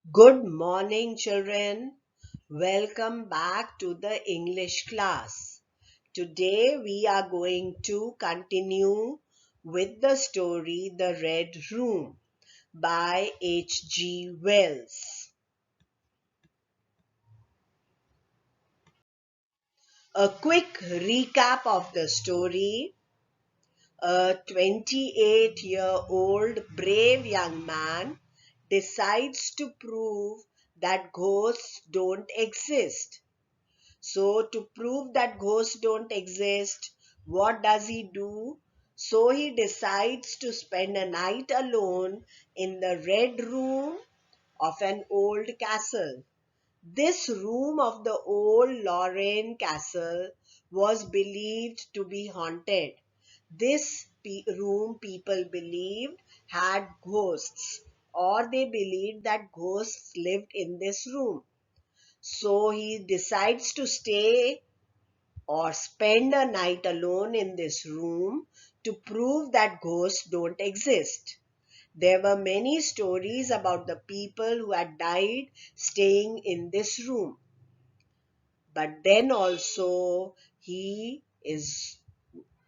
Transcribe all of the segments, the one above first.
Good morning, children. Welcome back to the English class. Today we are going to continue with the story The Red Room by H.G. Wells. A quick recap of the story. A 28-year-old brave young man decides to prove that ghosts don't exist. So, to prove that ghosts don't exist, what does he do? So, he decides to spend a night alone in the red room of an old castle. This room of the old Lorraine castle was believed to be haunted. This room, people believed, had ghosts, or they believed that ghosts lived in this room. So he decides to stay or spend a night alone in this room to prove that ghosts don't exist. There were many stories about the people who had died staying in this room. But then also he is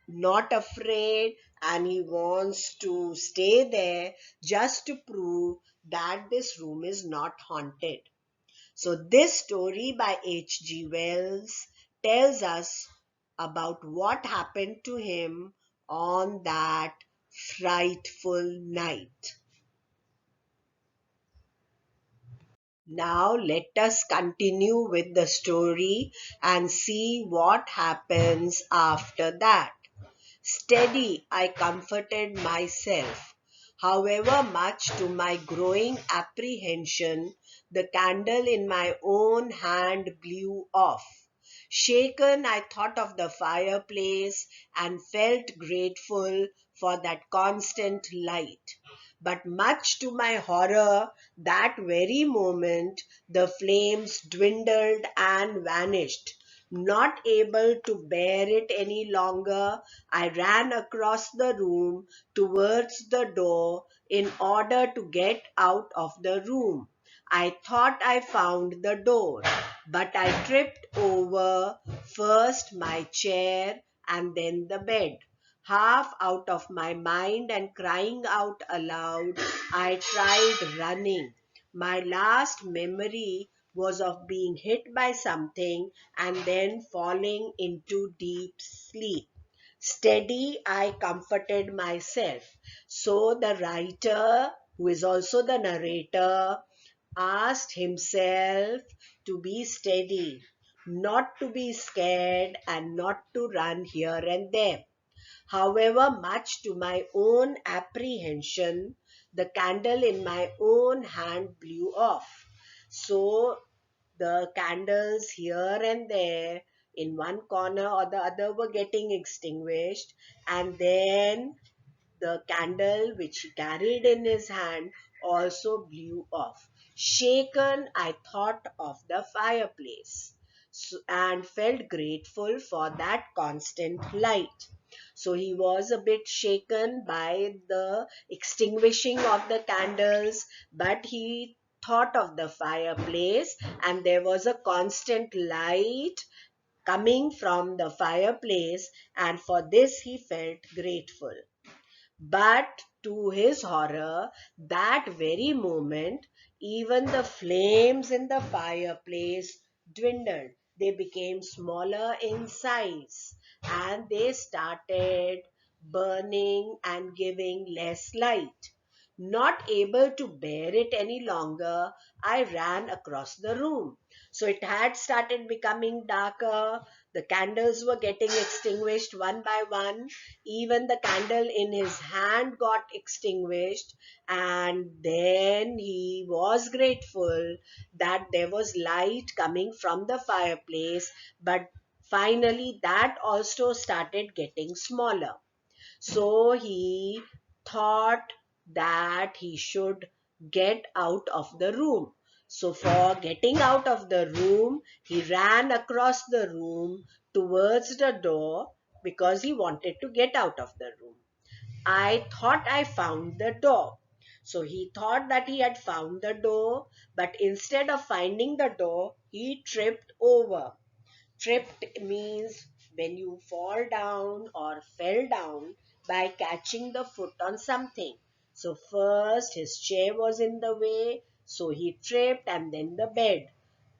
not afraid and he wants to stay there just to prove that this room is not haunted. So this story by H.G. Wells tells us about what happened to him on that frightful night. Now let us continue with the story and see what happens after that. Steady, I comforted myself. However much to my growing apprehension, the candle in my own hand blew off. Shaken, I thought of the fireplace and felt grateful for that constant light. But much to my horror, that very moment the flames dwindled and vanished. Not able to bear it any longer, I ran across the room towards the door in order to get out of the room. I thought I found the door, but I tripped over first my chair and then the bed. Half out of my mind and crying out aloud, I tried running. My last memory was of being hit by something and then falling into deep sleep. Steady, I comforted myself. So the writer, who is also the narrator, asked himself to be steady, not to be scared, and not to run here and there. However, much to my own apprehension, the candle in my own hand blew off. So the candles here and there in one corner or the other were getting extinguished, and then the candle which he carried in his hand also blew off. Shaken, I thought of the fireplace and felt grateful for that constant light. So he was a bit shaken by the extinguishing of the candles, but he thought of the fireplace and there was a constant light coming from the fireplace, and for this he felt grateful. But to his horror, that very moment, even the flames in the fireplace dwindled. They became smaller in size and they started burning and giving less light. Not able to bear it any longer, I ran across the room. So it had started becoming darker. The candles were getting extinguished one by one. Even the candle in his hand got extinguished, and then he was grateful that there was light coming from the fireplace, but finally that also started getting smaller. So he thought that he should get out of the room. So for getting out of the room, he ran across the room towards the door because he wanted to get out of the room. I thought I found the door, So he thought that he had found the door, but instead of finding the door, he tripped over. Tripped means when you fall down or fell down by catching the foot on something. So first his chair was in the way, so he tripped, and then the bed.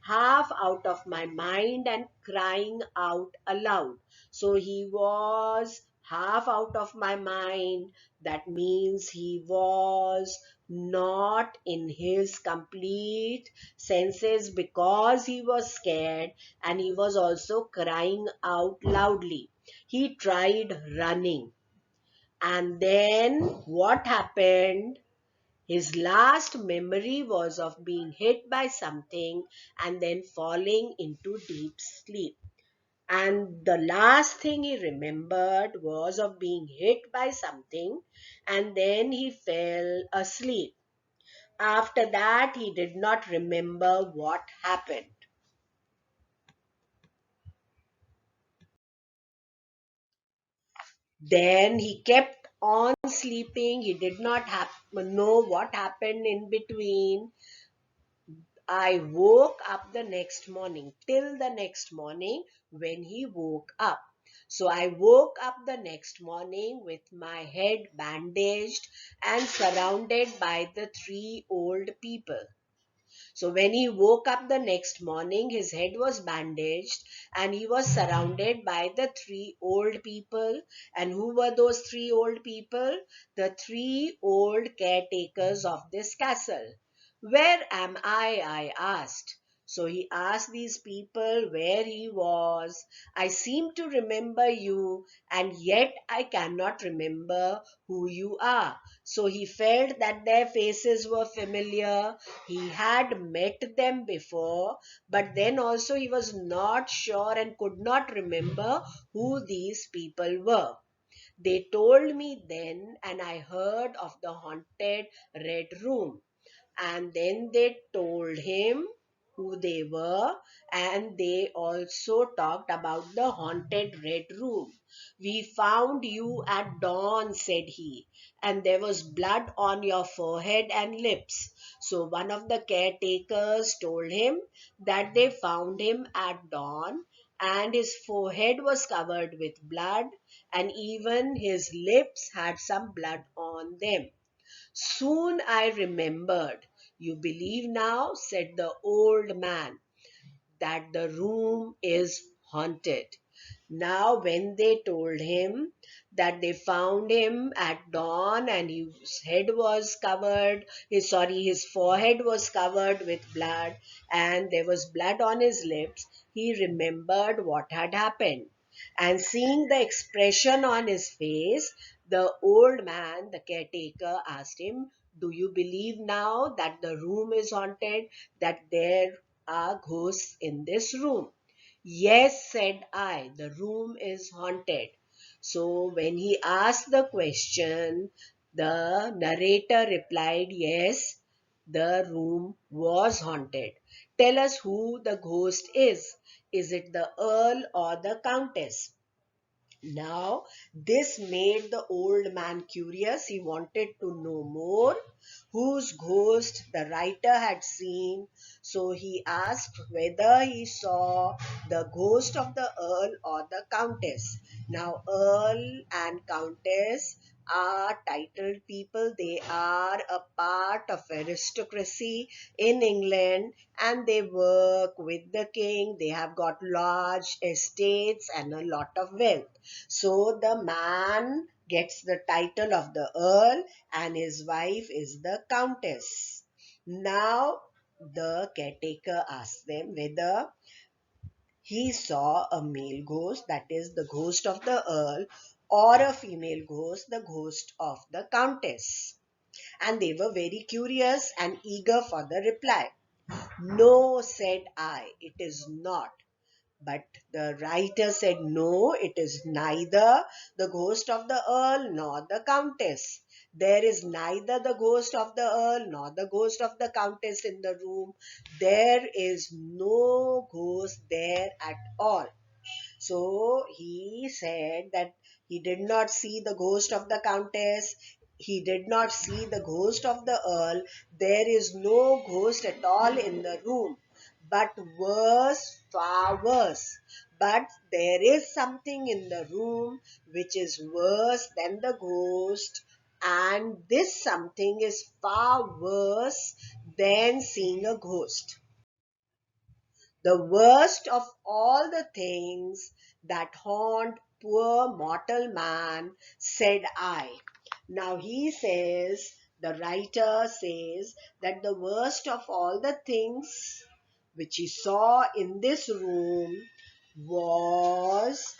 Half out of my mind and crying out aloud. So he was half out of my mind. That means he was not in his complete senses because he was scared, and he was also crying out loudly. He tried running. And then what happened? His last memory was of being hit by something and then falling into deep sleep. And the last thing he remembered was of being hit by something and then he fell asleep. After that, he did not remember what happened. Then he kept on sleeping. He did not know what happened in between. I woke up the next morning, till the next morning when he woke up. So I woke up the next morning with my head bandaged and surrounded by the three old people. So when he woke up the next morning, his head was bandaged and he was surrounded by the three old people. And who were those three old people? The three old caretakers of this castle. Where am I asked. So he asked these people where he was. I seem to remember you, and yet I cannot remember who you are. So he felt that their faces were familiar. He had met them before, but then also he was not sure and could not remember who these people were. They told me then, and I heard of the haunted red room. And then they told him who they were, and they also talked about the haunted red room. We found you at dawn, said he, and there was blood on your forehead and lips. So one of the caretakers told him that they found him at dawn, and his forehead was covered with blood, and even his lips had some blood on them. Soon I remembered. You believe now, said the old man, that the room is haunted. Now, when they told him that they found him at dawn and his head was covered, his forehead was covered with blood and there was blood on his lips, he remembered what had happened. And seeing the expression on his face, the old man, the caretaker, asked him, do you believe now that the room is haunted, that there are ghosts in this room? Yes, said I, the room is haunted. So when he asked the question, the narrator replied, yes, the room was haunted. Tell us who the ghost is. Is it the Earl or the Countess? Now, this made the old man curious. He wanted to know more whose ghost the writer had seen. So he asked whether he saw the ghost of the Earl or the Countess. Now, Earl and Countess are titled people. They are a part of aristocracy in England and they work with the king. They have got large estates and a lot of wealth. So the man gets the title of the Earl and his wife is the Countess. Now the caretaker asks them whether he saw a male ghost, that is the ghost of the Earl, or a female ghost, the ghost of the Countess. And they were very curious and eager for the reply. No, said I, it is not. But the writer said, no, it is neither the ghost of the Earl nor the Countess. There is neither the ghost of the Earl nor the ghost of the Countess in the room. There is no ghost there at all. So he said that he did not see the ghost of the Countess. he did not see the ghost of the earl. There is no ghost at all in the room. But worse, far worse. But there is something in the room which is worse than the ghost, and this something is far worse than seeing a ghost. The worst of all the things that haunt poor mortal man, said I. Now he says, the writer says that the worst of all the things which he saw in this room was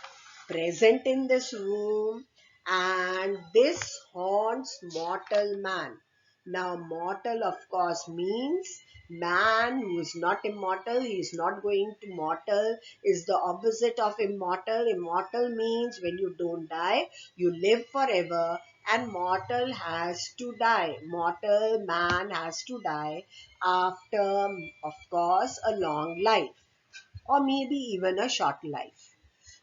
present in this room, and this haunts mortal man. Now, mortal, of course, means man who is not immortal. He is not going to mortal, is the opposite of immortal. Immortal means when you don't die, you live forever, and mortal has to die. Mortal man has to die after, of course, a long life, or maybe even a short life.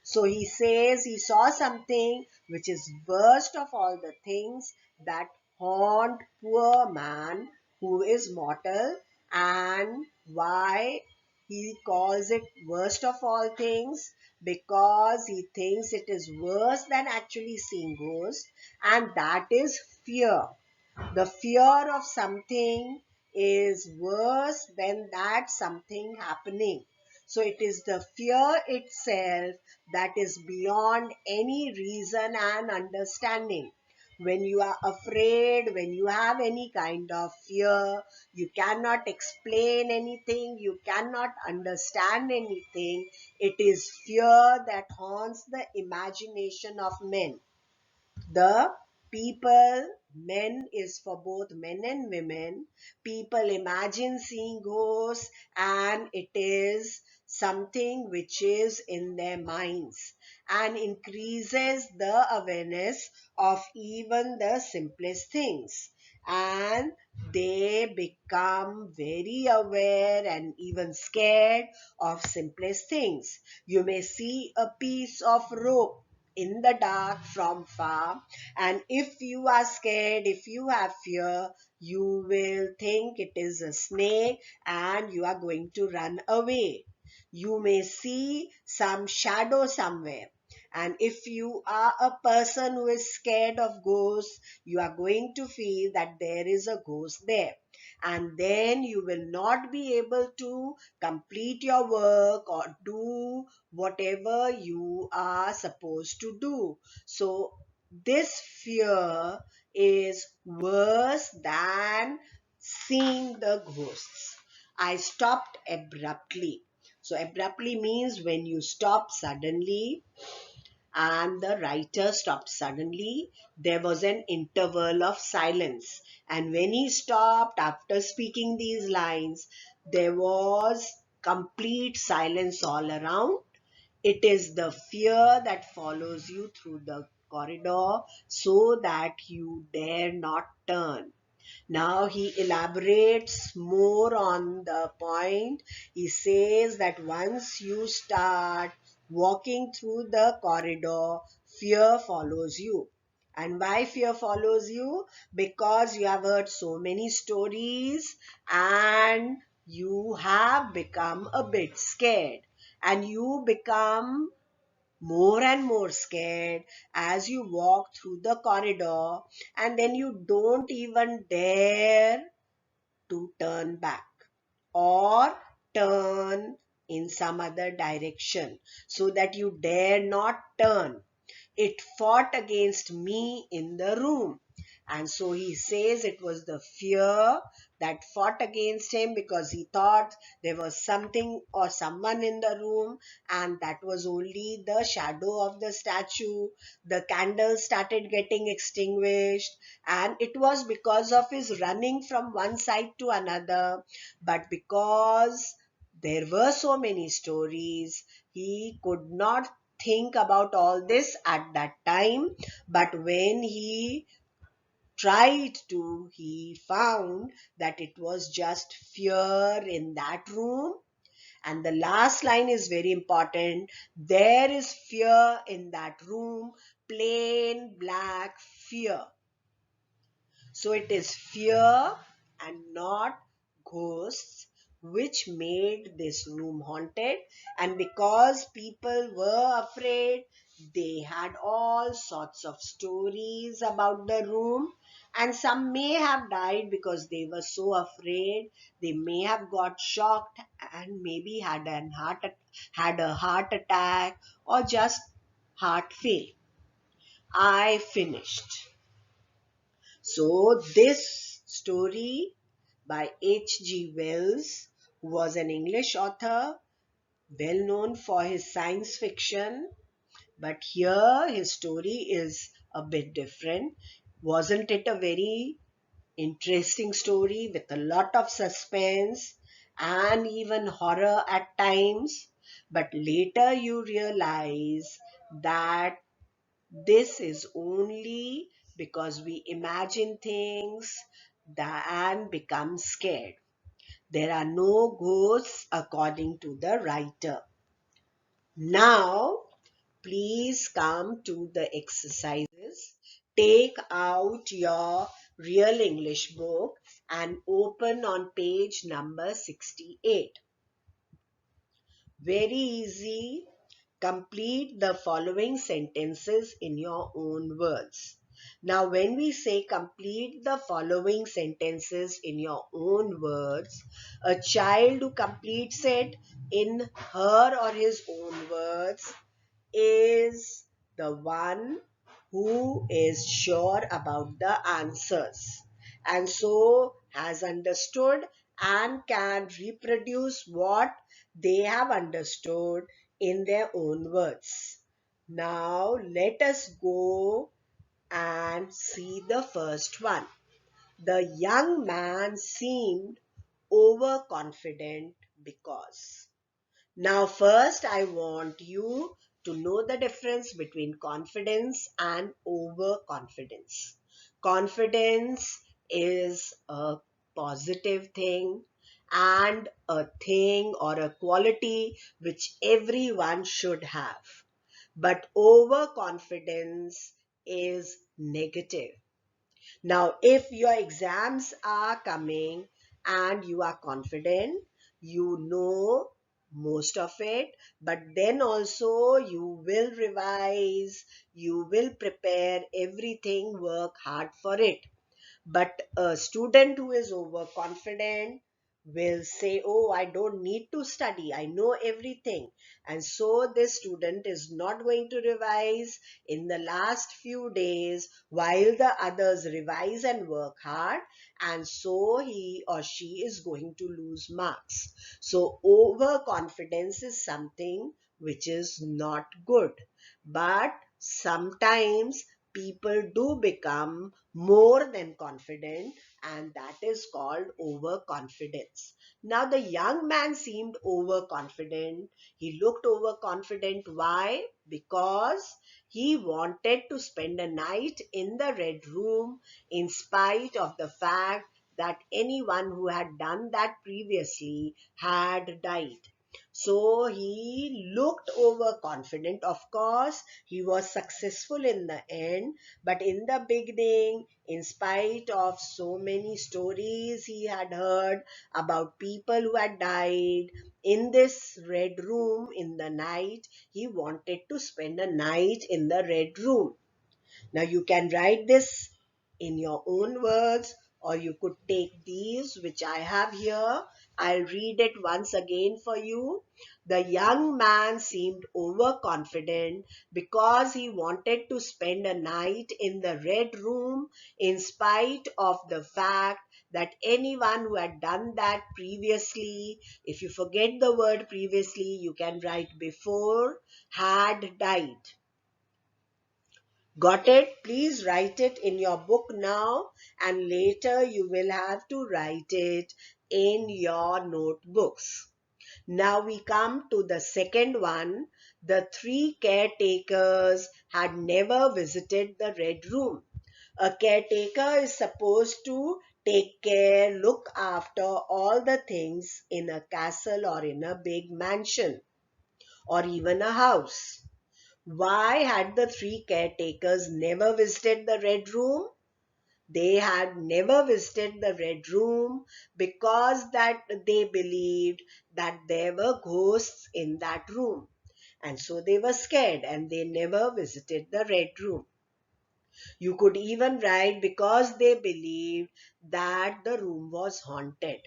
So he says he saw something which is worst of all the things that haunt poor man who is mortal. And why he calls it worst of all things? Because he thinks it is worse than actually seeing ghosts, and that is fear. The fear of something is worse than that something happening. So it is the fear itself that is beyond any reason and understanding. When you are afraid, when you have any kind of fear, you cannot explain anything, you cannot understand anything. It is fear that haunts the imagination of men. The people, men is for both men and women. People imagine seeing ghosts, and it is something which is in their minds and increases the awareness of even the simplest things. And they become very aware and even scared of simplest things. You may see a piece of rope in the dark from far, and if you are scared, if you have fear, you will think it is a snake and you are going to run away. You may see some shadow somewhere, and if you are a person who is scared of ghosts, you are going to feel that there is a ghost there, and then you will not be able to complete your work or do whatever you are supposed to do. So this fear is worse than seeing the ghosts. I stopped abruptly. So abruptly means when you stop suddenly, and the writer stopped suddenly. There was an interval of silence. And when he stopped after speaking these lines, there was complete silence all around. It is the fear that follows you through the corridor so that you dare not turn. Now he elaborates more on the point. He says that once you start walking through the corridor, fear follows you. And why fear follows you? Because you have heard so many stories and you have become a bit scared. And you become more and more scared as you walk through the corridor, and then you don't even dare to turn back or turn in some other direction, so that you dare not turn. It fought against me in the room. And so he says it was the fear that fought against him, because he thought there was something or someone in the room, and that was only the shadow of the statue. The candles started getting extinguished, and it was because of his running from one side to another. But because there were so many stories, he could not think about all this at that time. But when he tried to, he found that it was just fear in that room. And the last line is very important. There is fear in that room, plain black fear. So it is fear and not ghosts which made this room haunted. And because people were afraid, they had all sorts of stories about the room. And some may have died because they were so afraid. They may have got shocked and maybe had a heart attack or just heart fail. I finished. So this story by H.G. Wells, who was an English author, well known for his science fiction, but here his story is a bit different. Wasn't it a very interesting story with a lot of suspense and even horror at times? But later you realize that this is only because we imagine things and become scared. There are no ghosts according to the writer. Now, please come to the exercises. Take out your real English book and open on page number 68. Very easy. Complete the following sentences in your own words. Now, when we say complete the following sentences in your own words, a child who completes it in her or his own words is the one who is sure about the answers and so has understood and can reproduce what they have understood in their own words. Now let us go and see the first one. The young man seemed overconfident because. Now, first, I want you to know the difference between confidence and overconfidence. Confidence is a positive thing and a thing or a quality which everyone should have. But overconfidence is negative. Now, if your exams are coming and you are confident, you know most of it, but then also you will revise, you will prepare everything, work hard for it. But a student who is overconfident will say, oh, I don't need to study. I know everything. And so this student is not going to revise in the last few days while the others revise and work hard. And so he or she is going to lose marks. So overconfidence is something which is not good. But sometimes people do become more than confident, and that is called overconfidence. Now, the young man seemed overconfident. He looked overconfident. Why? Because he wanted to spend a night in the red room in spite of the fact that anyone who had done that previously had died. So he looked overconfident. Of course, he was successful in the end, but in the beginning, in spite of so many stories he had heard about people who had died in this red room in the night, he wanted to spend a night in the red room. Now you can write this in your own words, or you could take these which I have here. I'll read it once again for you. The young man seemed overconfident because he wanted to spend a night in the red room in spite of the fact that anyone who had done that previously, if you forget the word previously, you can write before, had died. Got it? Please write it in your book now, and later you will have to write it in your notebooks. Now we come to the second one. The three caretakers had never visited the red room. A caretaker is supposed to take care, look after all the things in a castle or in a big mansion or even a house. Why had the three caretakers never visited the red room? They had never visited the Red Room because that they believed that there were ghosts in that room. And so they were scared and they never visited the Red Room. You could even write because they believed that the room was haunted.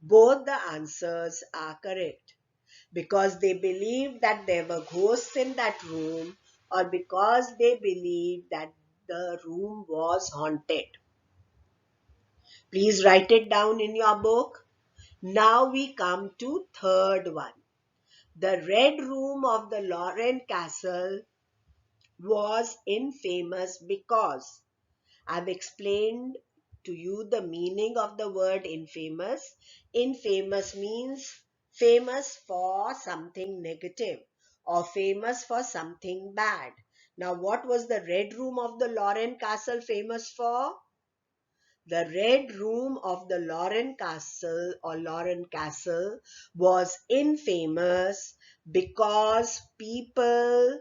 Both the answers are correct. Because they believed that there were ghosts in that room, or because they believed that the room was haunted. Please write it down in your book. Now we come to third one. The Red Room of the Lorraine Castle was infamous because I've explained to you the meaning of the word infamous. Infamous means famous for something negative or famous for something bad. Now, what was the Red Room of the Lorraine Castle famous for? The Red Room of the Lorraine Castle or Lorraine Castle was infamous because people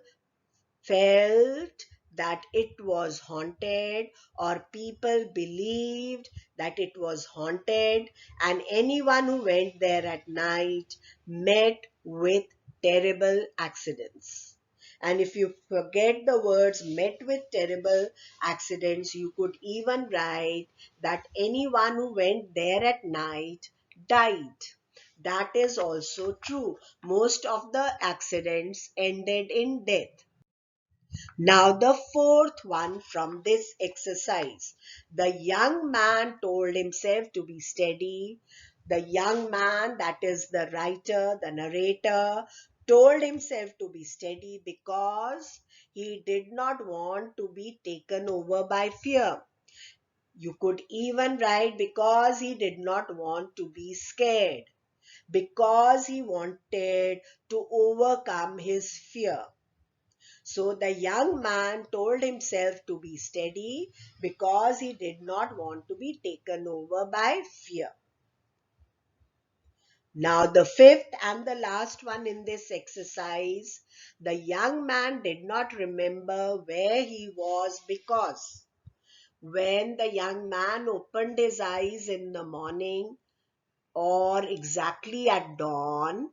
felt that it was haunted, or people believed that it was haunted, and anyone who went there at night met with terrible accidents. And if you forget the words met with terrible accidents, you could even write that anyone who went there at night died. That is also true. Most of the accidents ended in death. Now the fourth one from this exercise. The young man told himself to be steady. The young man, that is the writer, the narrator, told himself to be steady because he did not want to be taken over by fear. You could even write because he did not want to be scared, because he wanted to overcome his fear. So the young man told himself to be steady because he did not want to be taken over by fear. Now the fifth and the last one in this exercise, the young man did not remember where he was because when the young man opened his eyes in the morning or exactly at dawn,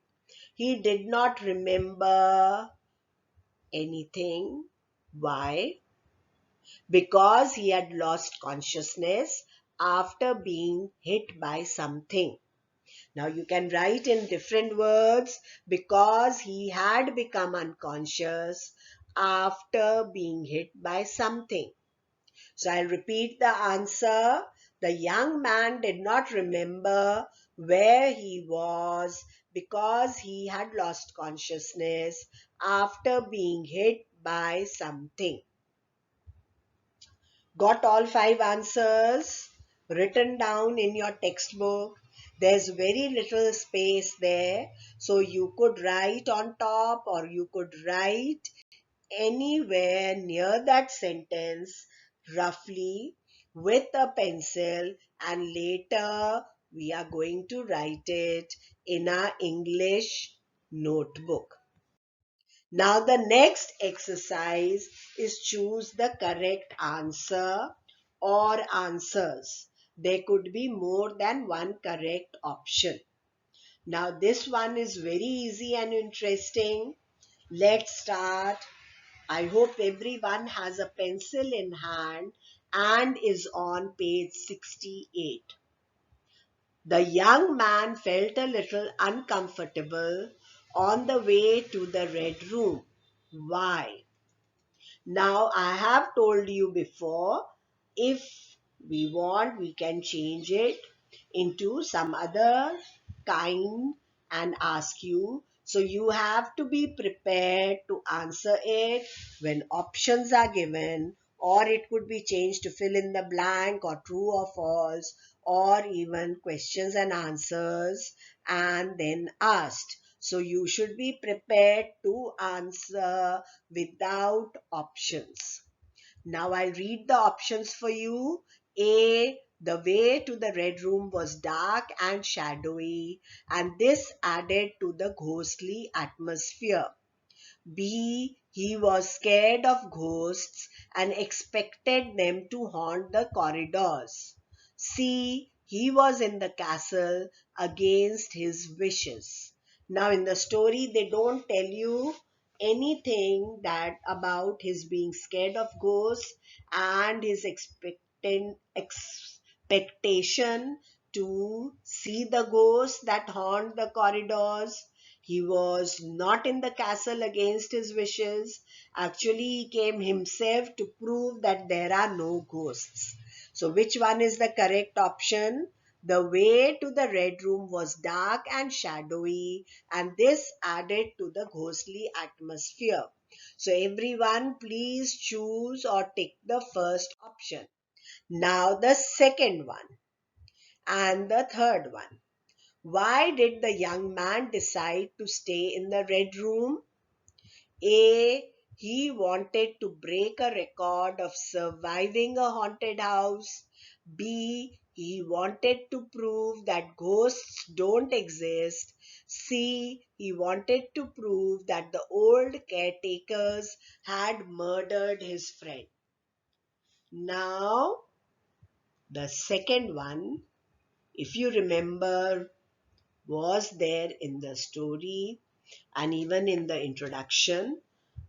he did not remember anything. Why? Because he had lost consciousness after being hit by something. Now you can write in different words because he had become unconscious after being hit by something. So I'll repeat the answer. The young man did not remember where he was because he had lost consciousness after being hit by something. Got all five answers written down in your textbook? There's very little space there, so you could write on top or you could write anywhere near that sentence roughly with a pencil, and later we are going to write it in our English notebook. Now the next exercise is choose the correct answer or answers. There could be more than one correct option. Now this one is very easy and interesting. Let's start. I hope everyone has a pencil in hand and is on page 68. The young man felt a little uncomfortable on the way to the Red Room. Why? Now, I have told you before, if we want, we can change it into some other kind and ask you. So you have to be prepared to answer it when options are given, or it could be changed to fill in the blank or true or false, or even questions and answers and then asked. So you should be prepared to answer without options. Now I'll read the options for you. A. The way to the Red Room was dark and shadowy, and this added to the ghostly atmosphere. B. He was scared of ghosts and expected them to haunt the corridors. C. He was in the castle against his wishes. Now, in the story, they don't tell you anything that about his being scared of ghosts and his expectation to see the ghosts that haunt the corridors. He was not in the castle against his wishes. Actually, he came himself to prove that there are no ghosts. So, which one is the correct option? The way to the red room was dark and shadowy, and this added to the ghostly atmosphere. So, everyone, please choose or tick the first option. Now, the second one and the third one. Why did the young man decide to stay in the red room? A. He wanted to break a record of surviving a haunted house. B. He wanted to prove that ghosts don't exist. C. He wanted to prove that the old caretakers had murdered his friend. Now, the second one, if you remember, was there in the story and even in the introduction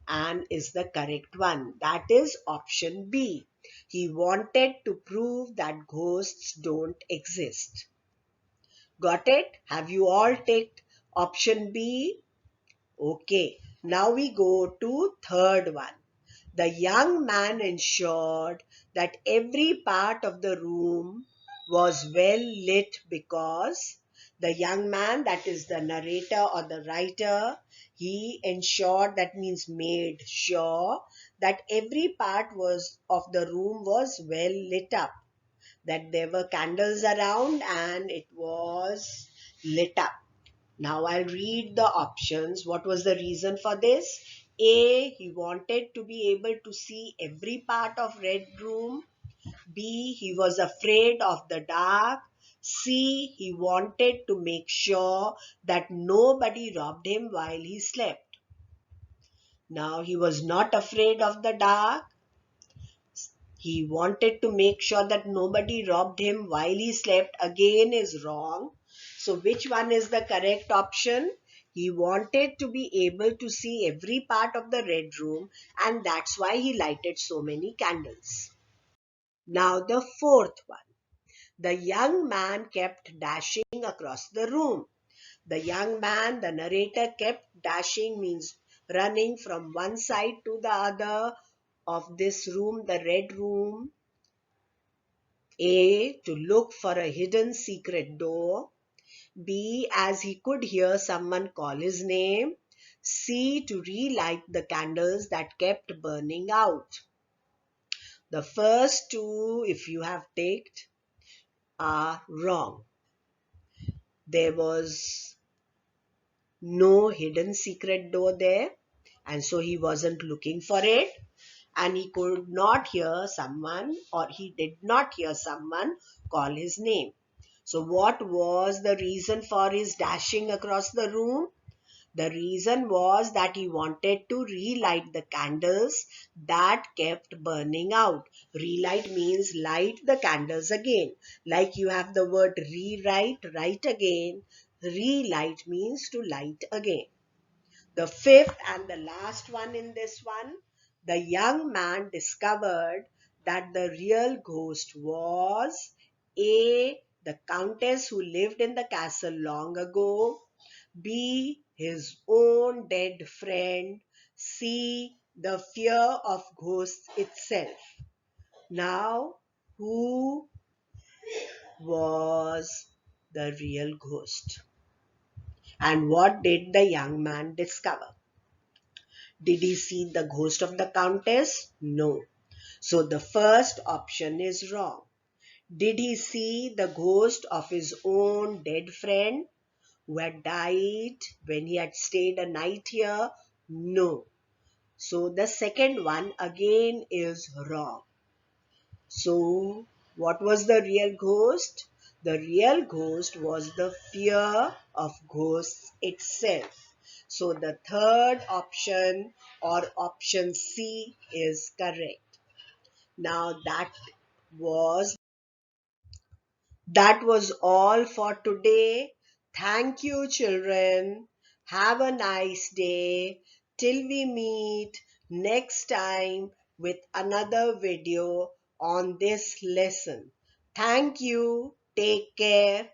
and is the correct one. That is option B. He wanted to prove that ghosts don't exist. Got it? Have you all ticked option B? Okay. Now we go to third one. The young man ensured that every part of the room was well lit because the young man, that is the narrator or the writer, he ensured, that means made sure, that every part was of the room was well lit up, that there were candles around and it was lit up. Now I'll read the options. What was the reason for this? A. He wanted to be able to see every part of Red Room. B. He was afraid of the dark. C. He wanted to make sure that nobody robbed him while he slept. Now he was not afraid of the dark. He wanted to make sure that nobody robbed him while he slept. Again is wrong. So which one is the correct option? He wanted to be able to see every part of the red room, and that's why he lighted so many candles. Now the fourth one. The young man kept dashing across the room. The young man, the narrator, kept dashing, means running from one side to the other of this room, the red room. A. To look for a hidden secret door. B. As he could hear someone call his name. C. To relight the candles that kept burning out. The first two, if you have ticked, are wrong. There was no hidden secret door there, and so he wasn't looking for it, and he could not hear someone, or he did not hear someone call his name. So what was the reason for his dashing across the room? The reason was that he wanted to relight the candles that kept burning out. Relight means light the candles again. Like you have the word rewrite, write again. Relight means to light again. The fifth and the last one in this one, the young man discovered that the real ghost was A. The countess who lived in the castle long ago. B. His own dead friend. C. The fear of ghosts itself. Now, who was the real ghost? And what did the young man discover? Did he see the ghost of the countess? No. So the first option is wrong. Did he see the ghost of his own dead friend who had died when he had stayed a night here? No. So the second one again is wrong. So what was the real ghost? The real ghost was the fear of ghosts itself. So the third option or option C is correct. Now was that was all for today. Thank you, children. Have a nice day. Till we meet next time with another video on this lesson. Thank you. Take care.